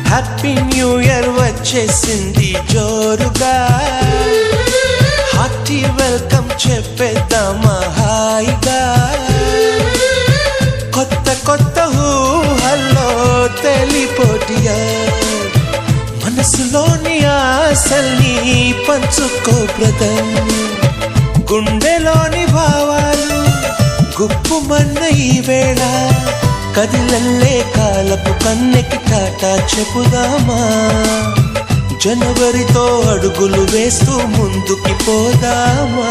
Happy new year వచ్చేసింది జోరుగా, hearty welcome చెప్పేద్దామా హాయిగా. కొత్త కొత్త ఊహల్లో తెలిపోటియా, మనసులోని ఆశల్ని పంచుకో బ్రదర్. గుండెలోని భావాలు గుప్పుమన్న ఈ వేళ, కదిలల్లే కాలపు కన్నెకి టాటా చెప్పుదామా. జనవరితో అడుగులు వేస్తూ ముందుకి పోదామా.